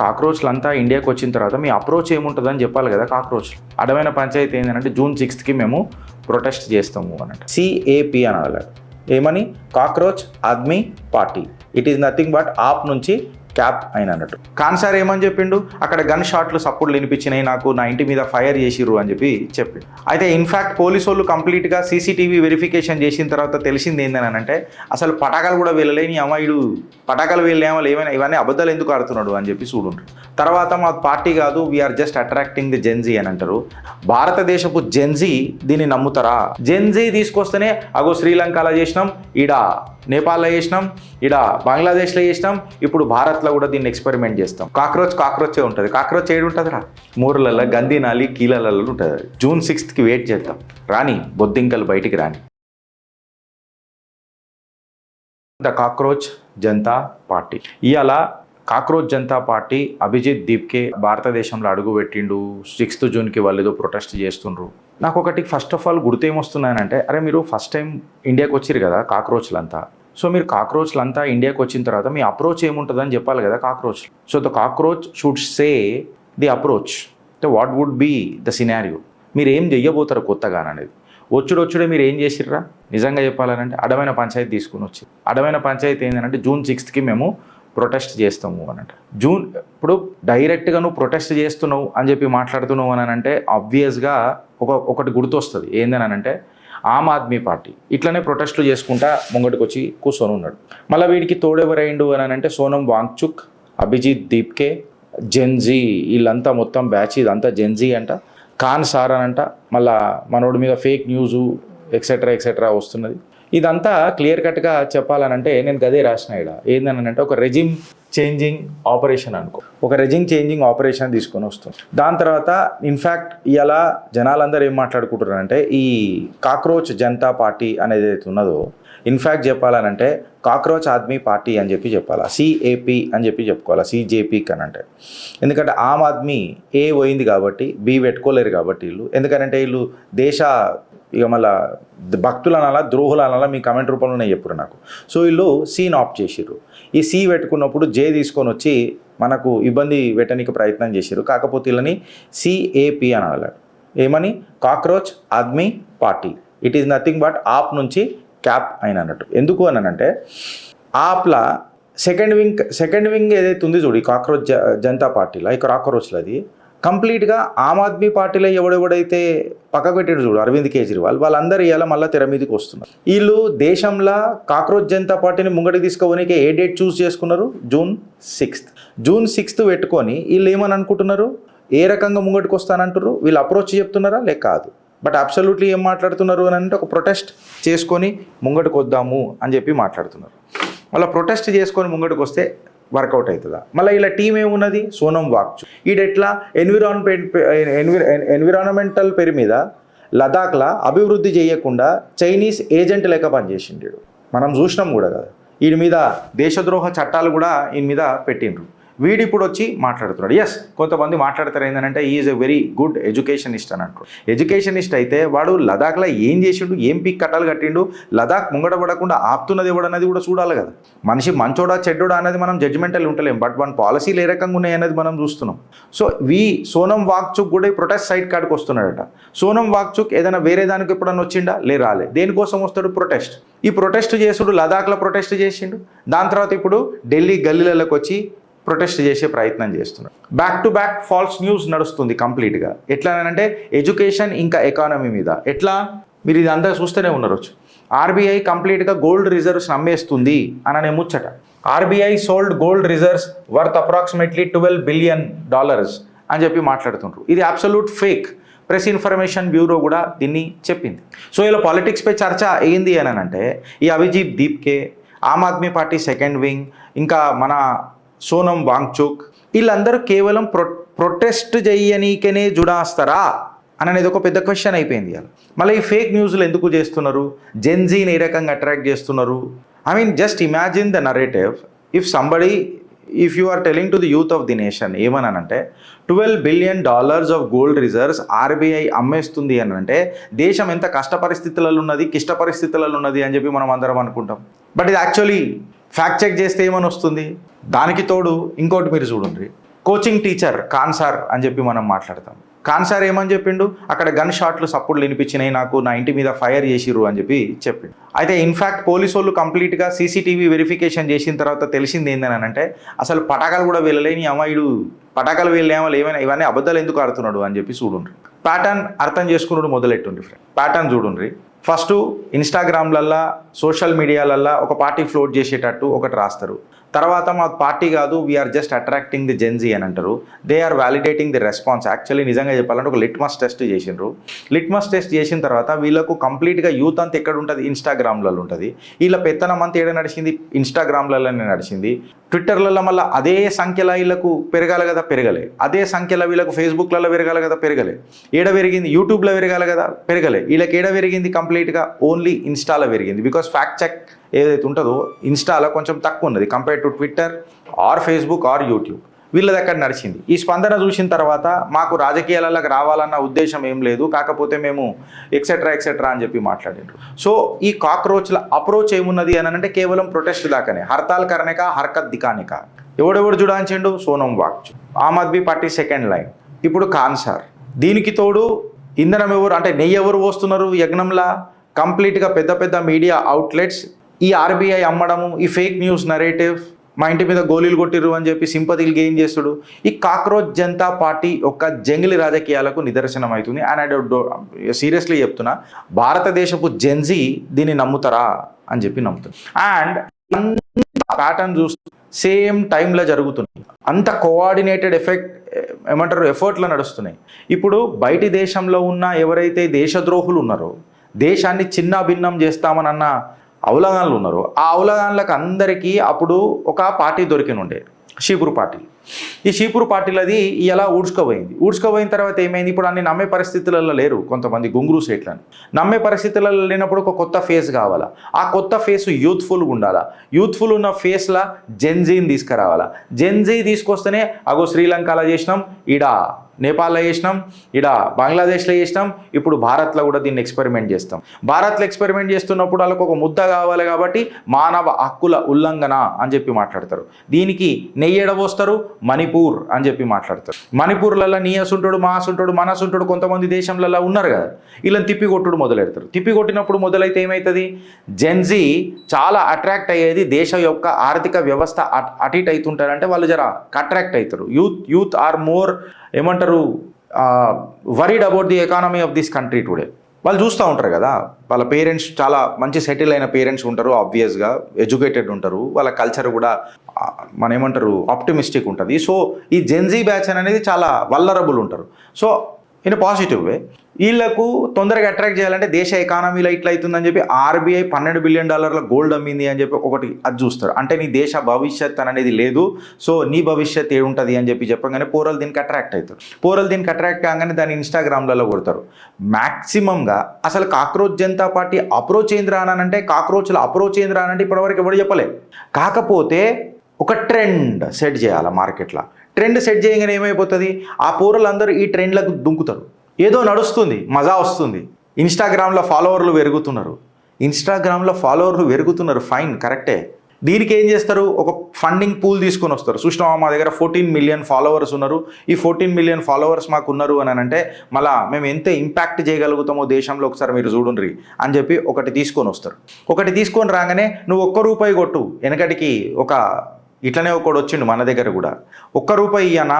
కాక్రోచ్లంతా ఇండియాకి వచ్చిన తర్వాత మీ అప్రోచ్ ఏముంటుందని చెప్పాలి కదా. కాక్రోచ్ అడమైన పంచాయతీ ఏంటంటే June 6th మేము ప్రొటెస్ట్ చేస్తాము అన్నట్టు. CAP అనాలి. ఏమని? Cockroach Aadmi party. It is nothing but AAP నుంచి క్యాప్ అయిన అన్నట్టు. ఖాన్ సార్ ఏమని చెప్పిండు, అక్కడ గన్ షాట్లు సప్పుడు వినిపించినాయి, నాకు నా ఇంటి మీద ఫైర్ చేసిర్రు అని చెప్పి చెప్పిండు. అయితే ఇన్ఫ్యాక్ట్ పోలీసు వాళ్ళు కంప్లీట్గా CCTV వెరిఫికేషన్ చేసిన తర్వాత తెలిసింది ఏంటంటే అసలు పటాకాలు కూడా వెళ్ళలేని అమ్మాయిడు పటాకాలు వెళ్ళేమో ఏమైనా ఇవన్నీ అబద్ధాలు ఎందుకు ఆడుతున్నాడు అని చెప్పి చూడుంటారు. తర్వాత మా పార్టీ కాదు, we are just attracting the Gen Z అని అంటారు. భారతదేశపు జెన్జీ దీన్ని నమ్ముతారా? జెన్జీ తీసుకొస్తేనే అగో శ్రీలంకలో చేసినాం, ఈడ నేపాల్లో చేసినాం, ఈడ బంగ్లాదేశ్లో చేసినాం, ఇప్పుడు భారత్లో కూడా దీన్ని ఎక్స్పెరిమెంట్ చేస్తాం. కాక్రోచే ఉంటుంది. కాక్రోచ్ ఏడు ఉంటుందిరా? మూరలలో గందినాలి కీలలలో ఉంటుంది. June 6th వెయిట్ చేద్దాం. రాని బొద్దింకలు బయటికి రాని. The cockroach Janata party. ఇవాళ కాక్రోచ్ జనతా పార్టీ అభిజిత్ దీప్కే భారతదేశంలో అడుగుపెట్టిండు. 6th June వాళ్ళు ఏదో ప్రొటెస్ట్ చేస్తుండ్రు. నాకు ఒకటి ఫస్ట్ ఆఫ్ ఆల్ గుర్తేమొస్తున్నానంటే, అరే మీరు ఫస్ట్ టైం ఇండియాకి వచ్చిరు కదా కాక్రోచ్లంతా. సో మీరు కాక్రోచ్లంతా ఇండియాకి వచ్చిన తర్వాత మీ అప్రోచ్ ఏముంటుందని చెప్పాలి కదా cockroach. So the cockroach should say the approach. What would be the scenario? మీరు ఏం చెయ్యబోతారు కొత్తగా అనేది. వచ్చుడే మీరు ఏం చేసిర్రా? నిజంగా చెప్పాలనంటే అడమైన పంచాయతీ తీసుకుని వచ్చి అడమైన పంచాయతీ ఏంటంటే June 6th మేము ప్రొటెస్ట్ చేస్తాము అనంట. ఇప్పుడు డైరెక్ట్గా నువ్వు ప్రొటెస్ట్ చేస్తున్నావు అని చెప్పి మాట్లాడుతున్నావు అని అంటే ఆబ్వియస్గా ఒకటి గుర్తొస్తుంది. ఏందనంటే ఆమ్ ఆద్మీ పార్టీ ఇట్లనే ప్రొటెస్టులు చేసుకుంటా ముంగటికి వచ్చి కూర్చొని ఉన్నాడు. మళ్ళీ వీడికి తోడెవరైండు అని అంటే సోనం వాంగ్చుక్, అభిజిత్ దీప్కే, జెన్జీ, వీళ్ళంతా మొత్తం బ్యాచ్ ఇదంతా జెన్జీ అంట. ఖాన్ సార్ అనంట. మళ్ళా మనోడి మీద ఫేక్ న్యూసు ఎక్సెట్రా వస్తున్నది. ఇదంతా క్లియర్ కట్గా చెప్పాలనంటే నేను గదే రాసిన ఇక్కడ ఏందనంటే ఒక రెజిమ్ చేంజింగ్ ఆపరేషన్ అనుకో. ఒక రెజిమ్ చేంజింగ్ ఆపరేషన్ తీసుకొని వస్తుంది. దాని తర్వాత ఇన్ఫ్యాక్ట్ ఇలా జనాలందరూ ఏం మాట్లాడుకుంటున్నారంటే ఈ కాక్రోచ్ జనతా పార్టీ అనేది ఏదైతే ఉన్నదో ఇన్ఫ్యాక్ట్ చెప్పాలనంటే కాక్రోచ్ ఆద్మీ పార్టీ అని చెప్పి చెప్పాలా, CAP అని చెప్పి చెప్పుకోవాలా, CJP కనంటే. ఎందుకంటే ఆమ్ ఆద్మీ A పోయింది కాబట్టి B పెట్టుకోలేరు కాబట్టి వీళ్ళు. ఎందుకంటే వీళ్ళు దేశ ఇక మళ్ళా భక్తులు అనాలా ద్రోహులు అనాలా మీ కమెంట్ రూపంలోనే చెప్పురు నాకు. సో వీళ్ళు Cని ఆప్ట్ చేసిర్రు. ఈ C పెట్టుకున్నప్పుడు J తీసుకొని వచ్చి మనకు ఇబ్బంది పెట్టడానికి ప్రయత్నం చేసిర్రు. కాకపోతే వీళ్ళని CAP అనాలి. ఏమని? Cockroach Aadmi party. It is nothing but AAP నుంచి క్యాప్ అయిన అన్నట్టు. ఎందుకు అనంటే ఆప్లా సెకండ్ వింగ్ ఏదైతే ఉంది చూడు ఈ కాక్రోచ్ జనతా పార్టీలో, ఈ కాక్రోచ్లో అది కంప్లీట్గా ఆమ్ ఆద్మీ పార్టీలో ఎవడెవడైతే పక్కకు పెట్టాడు చూడు అరవింద్ కేజ్రీవాల్, వాళ్ళందరూ ఇవాళ మళ్ళీ తెర మీదకి వస్తున్నారు. వీళ్ళు దేశంలో కాక్రోచ్ జనతా పార్టీని ముంగడికి తీసుకోవడానికి ఏ డేట్ చూస్ చేసుకున్నారు? June 6th పెట్టుకొని వీళ్ళు ఏమని అనుకుంటున్నారు? ఏ రకంగా ముంగడికి వస్తానంటారు? వీళ్ళు అప్రోచ్ చెప్తున్నారా లేక కాదు? బట్ అబ్సల్యూట్లీ ఏం మాట్లాడుతున్నారు అని అంటే ఒక ప్రొటెస్ట్ చేసుకొని ముంగడికి వద్దాము అని చెప్పి మాట్లాడుతున్నారు. మళ్ళీ ప్రొటెస్ట్ చేసుకొని ముంగడికి వస్తే వర్కౌట్ అవుతుందా? మళ్ళీ ఇలా టీం ఏమున్నది? సోనం వాంగ్చుక్. ఈడెట్లా ఎన్విరాన్మెంటల్ పేరు మీద లదాఖ్లా అభివృద్ధి చేయకుండా చైనీస్ ఏజెంట్ లెక్క పనిచేసిండు. మనం చూసినాం కూడా కదా. వీడి మీద దేశద్రోహ చట్టాలు కూడా ఈయన మీద పెట్టిండ్రు. వీడు ఇప్పుడు వచ్చి మాట్లాడుతున్నాడు. ఎస్, కొంతమంది మాట్లాడతారు ఏంటంటే is a very good educationist అని అంటారు. ఎడ్యుకేషనిస్ట్ అయితే వాడు లదాఖ్లో ఏం చేసిండు, ఏం పిక్ కట్టాలు కట్టిండు, లదాఖ్ ముంగడ పడకుండా ఆపుతున్నది ఎవడన్నది కూడా చూడాలి కదా. మనిషి మంచోడా చెడ్డోడా అనేది మనం జడ్జిమెంటల్ ఉంటలేం. బట్ మన పాలసీలు ఏ రకంగా ఉన్నాయనేది మనం చూస్తున్నాం. సో సోనం వాంగ్చుక్ కూడా ఈ ప్రొటెస్ట్ సైట్ కాడికి వస్తున్నాడట. సోనం వాంగ్చుక్ ఏదైనా వేరే దానికి ఎప్పుడన్నా వచ్చిండా? రాలే. దేనికోసం వస్తాడు? ప్రొటెస్ట్. ఈ ప్రొటెస్ట్ చేసుడు లదాఖ్లో ప్రొటెస్ట్ చేసిండు. దాని తర్వాత ఇప్పుడు ఢిల్లీ గల్లీలలోకి వచ్చి ప్రొటెస్ట్ చేసే ప్రయత్నం చేస్తున్నారు. Back to back false news నడుస్తుంది కంప్లీట్గా. ఎట్లా అంటే ఎడ్యుకేషన్ ఇంకా ఎకానమీ మీద ఎట్లా మీరు ఇదంతా చూస్తూనే ఉన్నారు. RBI కంప్లీట్గా గోల్డ్ రిజర్వ్స్ అమ్మేస్తుంది అననే ముచ్చట. RBI sold gold reserves worth approximately $12 billion అని చెప్పి మాట్లాడుతుంటారు. ఇది absolute fake. Press information bureau కూడా దీన్ని చెప్పింది. సో ఇలా పాలిటిక్స్పై చర్చ అయ్యింది అని అంటే ఈ Abhijit Deepke, Aam Aadmi party second wing, ఇంకా మన సోనం వాంగ్చుక్ వీళ్ళందరూ కేవలం ప్రొటెస్ట్ చేయనీకనే జుడాస్తారా అనేది ఒక పెద్ద క్వశ్చన్ అయిపోయింది. మళ్ళీ ఈ ఫేక్ న్యూస్లు ఎందుకు చేస్తున్నారు? జెన్జీని ఏ రకంగా అట్రాక్ట్ చేస్తున్నారు? I mean just imagine the narrative. If you are telling to the youth of the nation ఏమనంటే $12 billion of gold reserves RBI అమ్మేస్తుంది అని అంటే దేశం ఎంత కష్ట పరిస్థితులలో ఉన్నది, క్లిష్ట పరిస్థితులలో ఉన్నది అని చెప్పి మనం అందరం అనుకుంటాం. బట్ ఇది యాక్చువల్లీ ఫ్యాక్ట్ చెక్ చేస్తే ఏమని వస్తుంది? దానికి తోడు ఇంకోటి మీరు చూడండి, కోచింగ్ టీచర్ కాన్సార్ అని చెప్పి మనం మాట్లాడతాం. కాన్సార్ ఏమని చెప్పిండు, అక్కడ గన్ షాట్లు సప్పుడు వినిపించినాయి, నాకు నా ఇంటి మీద ఫైర్ చేసిర్రు అని చెప్పి చెప్పిండు. అయితే ఇన్ఫ్యాక్ట్ పోలీసు వాళ్ళు కంప్లీట్గా సీసీటీవీ వెరిఫికేషన్ చేసిన తర్వాత తెలిసింది ఏందని అంటే అసలు పటాకాలు కూడా వెళ్ళలేని అమ్మాయిడు పటాకాలు వెళ్ళేమో ఏమైనా ఇవన్నీ అబద్ధాలు ఎందుకు ఆడుతున్నాడు అని చెప్పి చూడుండ్రి. ప్యాటర్న్ అర్థం చేసుకున్నాడు మొదలెట్టుండ్రి ఫ్రెండ్. ప్యాటర్న్ చూడుండ్రి. ఫస్ట్ ఇన్స్టాగ్రామ్లల్లో సోషల్ మీడియాలల్లో ఒక పార్టీ ఫ్లోట్ చేసేటట్టు ఒకటి రాస్తారు. తర్వాత మా పార్టీ కాదు, we are just attracting the Gen Z అని అంటారు. They are validating the response. Actually నిజంగా చెప్పాలంటే ఒక లిట్మస్ టెస్ట్ చేసిండ్రు. లిట్మస్ టెస్ట్ చేసిన తర్వాత వీళ్ళకు కంప్లీట్గా యూత్ అంతా ఎక్కడ ఉంటుంది, ఇన్స్టాగ్రామ్లలో ఉంటుంది. వీళ్ళ పెత్తనం అంతా ఏడ నడిచింది, ఇన్స్టాగ్రామ్లలోనే నడిచింది. ట్విట్టర్లలో మళ్ళీ అదే సంఖ్యలో వీళ్ళకు పెరగాలి కదా, పెరగలే. అదే సంఖ్యలో వీళ్ళకు ఫేస్బుక్లలో పెరగాలి కదా, పెరగలే. ఏడ పెరిగింది, యూట్యూబ్లో పెరగాలి కదా, పెరగలే. వీళ్ళకి ఏడ పెరిగింది, కంప్లీట్గా ఓన్లీ ఇన్స్టాలో పెరిగింది. బికాస్ ఫ్యాక్ట్ చెక్ ఏదైతే ఉంటుందో ఇన్స్టాలో కొంచెం తక్కువ ఉన్నది compare to Twitter or Facebook are YouTube. వీళ్ళది అక్కడ నడిచింది. ఈ స్పందన చూసిన తర్వాత మాకు రాజకీయాలకు రావాలన్న ఉద్దేశం ఏం లేదు, కాకపోతే మేము ఎక్సెట్రా అని చెప్పి మాట్లాడారు. సో ఈ కాక్రోచ్ల అప్రోచ్ ఏమున్నది అని అంటే కేవలం protest దాకానే, hartal కరణేకా హర్కత్ దికానికా. ఎవడెవడు చూడాల్చిండు, Sonam వాగ్చు, Aam Aadmi party second line, ఇప్పుడు కాన్సార్. దీనికి తోడు ఇంధనం ఎవరు అంటే నెయ్యి ఎవరు పోస్తున్నారు యజ్ఞంలా, కంప్లీట్గా పెద్ద పెద్ద మీడియా అవుట్లెట్స్ ఈ ఆర్బీఐ అమ్మడము, ఈ ఫేక్ న్యూస్ నరేటివ్, మా ఇంటి మీద గోళీలు కొట్టిర్రు అని చెప్పి సింపతిలు గెయిన్ చేస్తుడు. ఈ కాక్రోచ్ జనతా పార్టీ యొక్క జంగిలి రాజకీయాలకు నిదర్శనం అవుతుంది. అండ్ సీరియస్లీ చెప్తున్నా, భారతదేశపు జెన్జీ దీన్ని నమ్ముతారా అని చెప్పి నమ్ముతుంది. అండ్ ప్యాటర్న్ చూస్తూ సేమ్ టైంలో జరుగుతుంది, అంత కోఆర్డినేటెడ్ ఎఫర్ట్లో నడుస్తున్నాయి. ఇప్పుడు బయటి దేశంలో ఉన్న ఎవరైతే దేశద్రోహులు ఉన్నారో, దేశాన్ని చిన్న భిన్నం చేస్తామనన్న అవలగాన్లు ఉన్నారు, ఆ అవలగాన్లకు అందరికీ అప్పుడు ఒక పార్టీ దొరికినుండే, షీపూర్ పార్టీ. ఈ షీపూర్ పార్టీలు అది ఇలా ఊడ్చుకోపోయిన తర్వాత ఏమైంది, ఇప్పుడు అన్ని నమ్మే పరిస్థితులలో లేరు కొంతమంది గుంగురు సేట్లని. నమ్మే పరిస్థితులలో లేనప్పుడు ఒక కొత్త ఫేస్ కావాలా, ఆ కొత్త ఫేస్ యూత్ఫుల్గా ఉండాలా. యూత్ఫుల్ ఉన్న ఫేస్లా జెన్జీని తీసుకురావాలా. జెన్జీ తీసుకొస్తేనే అగో శ్రీలంకలో చేసినాం, ఈడ నేపాల్లో చేసినాం, ఈడ బంగ్లాదేశ్లో చేసినాం, ఇప్పుడు భారత్లో కూడా దీన్ని ఎక్స్పెరిమెంట్ చేస్తాం. భారత్లో ఎక్స్పెరిమెంట్ చేస్తున్నప్పుడు వాళ్ళకు ఒక ముద్ద కావాలి కాబట్టి మానవ హక్కుల ఉల్లంఘన అని చెప్పి మాట్లాడతారు. దీనికి నెయ్యి ఎడబోస్తారు, మణిపూర్ అని చెప్పి మాట్లాడతారు. మణిపూర్లలో నీయసుంటాడు, మాసుంటాడు, మనసుంటాడు, కొంతమంది దేశంలలో ఉన్నారు కదా, వీళ్ళని తిప్పికొట్టుడు మొదలెడతారు. తిప్పికొట్టినప్పుడు మొదలైతే ఏమవుతుంది, జెన్జీ చాలా అట్రాక్ట్ అయ్యేది దేశం యొక్క ఆర్థిక వ్యవస్థ అటు ఇటు అవుతుంటారంటే వాళ్ళు జర అట్రాక్ట్ అవుతారు. యూత్ ఆర్ మోర్ ఏమంటారు, worried about the economy of this country today. వాళ్ళు చూస్తూ ఉంటారు కదా, వాళ్ళ పేరెంట్స్ చాలా మంచి సెటిల్ అయిన పేరెంట్స్ ఉంటారు, ఆబ్వియస్గా ఎడ్యుకేటెడ్ ఉంటారు, వాళ్ళ కల్చర్ కూడా మన ఏమంటారు ఆప్టిమిస్టిక్ ఉంటుంది. సో ఈ జెన్జీ బ్యాచ్ అనేది చాలా వల్నరబుల్ ఉంటారు. సో ఇన్ పాజిటివ్ వే వీళ్ళకు తొందరగా అట్రాక్ట్ చేయాలంటే దేశ ఎకానమీలో ఇట్లా అవుతుందని చెప్పి ఆర్బీఐ $12 బిలియన్ గోల్డ్ అమ్మింది అని చెప్పి ఒకటి అది చూస్తారు. అంటే నీ దేశ భవిష్యత్ అనేది లేదు, సో నీ భవిష్యత్ ఏముంటుంది అని చెప్పి చెప్పగానే పోరలు దీనికి అట్రాక్ట్ అవుతారు. పోరలు దీనికి అట్రాక్ట్ కాగానే దాన్ని ఇన్స్టాగ్రామ్లలో కొడతారు. మ్యాక్సిమంగా అసలు కాక్రోచ్ జనతా పార్టీ అప్రోచ్ ఏంద్రా అని అంటే, కాక్రోచ్ల అప్రోచ్ ఏంద్రా అని అంటే ఇప్పటివరకు ఎవరు చెప్పలే. కాకపోతే ఒక ట్రెండ్ సెట్ చేయాలి మార్కెట్లో. ట్రెండ్ సెట్ చేయగానే ఏమైపోతుంది, ఆ పోరలందరూ ఈ ట్రెండ్లకు దుంకుతారు. ఏదో నడుస్తుంది, మజా వస్తుంది, ఇన్స్టాగ్రామ్లో ఫాలోవర్లు పెరుగుతున్నారు, ఫైన్, కరెక్టే. దీనికి ఏం చేస్తారు, ఒక ఫండింగ్ పూల్ తీసుకొని వస్తారు. చూసినావా, మా దగ్గర 14 మిలియన్ ఫాలోవర్స్ ఉన్నారు, ఈ 14 మిలియన్ ఫాలోవర్స్ మాకు ఉన్నారు అని అంటే మళ్ళీ మేము ఎంత ఇంపాక్ట్ చేయగలుగుతామో దేశంలో ఒకసారి మీరు చూడండి అని చెప్పి ఒకటి తీసుకొని వస్తారు. ఒకటి తీసుకొని రాగానే నువ్వు ₹1 కొట్టు, వెనకటికి ఒక ఇట్లనే ఒకడు వచ్చిండు మన దగ్గర కూడా, ₹1 ఇయ్యనా,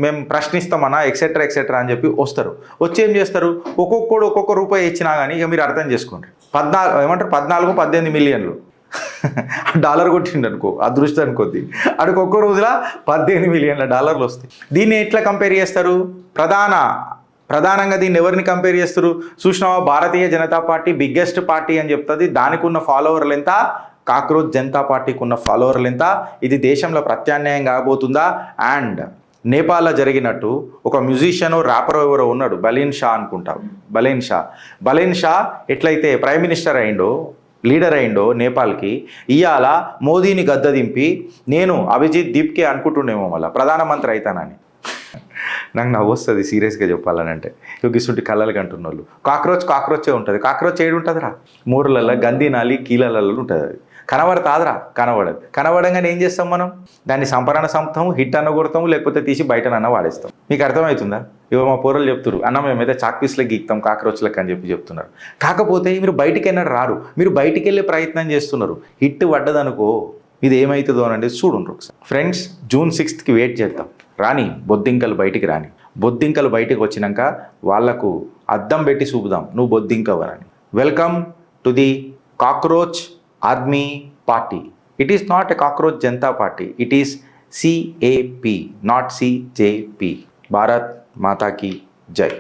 మేము ప్రశ్నిస్తామన్నా, ఎక్సెట్రా అని చెప్పి వస్తారు. వచ్చి ఏం చేస్తారు, ఒక్కొక్కడు ₹1 ఇచ్చినా కానీ ఇక మీరు అర్థం చేసుకోండి, 14-18 మిలియన్లు డాలర్ కొట్టిండు అనుకో, అదృష్టానికి కొద్ది అడికి ఒక్క రోజుల $18 మిలియన్ల వస్తాయి. దీన్ని ఎట్లా కంపేర్ చేస్తారు, ప్రధానంగా దీన్ని ఎవరిని కంపేర్ చేస్తారు, చూసినావా, Bharatiya Janata party biggest party అని చెప్తుంది, దానికి ఉన్న ఫాలోవర్లు ఎంత, కాక్రోచ్ జనతా పార్టీకి ఉన్న ఫాలోవర్లు ఎంత, ఇది దేశంలో ప్రత్యామ్నాయం కాబోతుందా. అండ్ నేపాల్లో జరిగినట్టు ఒక మ్యూజిషియన్ ర్యాపర్ ఎవరో ఉన్నాడు, బలేన్ షా ఎట్లయితే ప్రైమ్ మినిస్టర్ అయిండో, లీడర్ అయిండో నేపాల్కి, ఇవాళ మోదీని గద్ద దింపి నేను అభిజిత్ దీప్కే అనుకుంటుండేమో మళ్ళీ ప్రధానమంత్రి అవుతానని. నాకు నవ్వు వస్తుంది సీరియస్గా చెప్పాలని అంటే, ఇసుంటి కళ్ళకి అంటున్న వాళ్ళు. కాక్రోచే ఉంటుంది. కాక్రోచ్ ఏడు ఉంటుందిరా, మూరలలో గంధి నాలి కీలలలో ఉంటుంది. అది కనబడతాదిరా, కనబడదు. కనబడంగానే ఏం చేస్తాం మనం? దాన్ని సంపరణ సంపుతాము, హిట్ అన్న కొడతాము, లేకపోతే తీసి బయటనన్నా వాడేస్తాం. మీకు అర్థమవుతుందా? ఇవ్వ మా పోరలు చెప్తున్నారు, అన్న మేమైతే చాక్ పీస్లకు గీక్తాం కాక్రోచ్లకు అని చెప్తున్నారు. కాకపోతే మీరు బయటికి వెళ్ళినట్టు రారు, మీరు బయటికి వెళ్ళే ప్రయత్నం చేస్తున్నారు. హిట్ పడ్డదనుకో ఇది ఏమవుతుందో అనండి చూడండి ఒకసారి. ఫ్రెండ్స్, June 6th వెయిట్ చేద్దాం. రాని బొద్దింకలు బయటికి రాని. బొద్దింకలు బయటికి వచ్చినాక వాళ్లకు అద్దం పెట్టి చూపుదాం నువ్వు బొద్దింకవనని. Welcome to the cockroach army party. It is not a cockroach Janata party, it is CAP, not CJP. Bharat మాతాకి జై.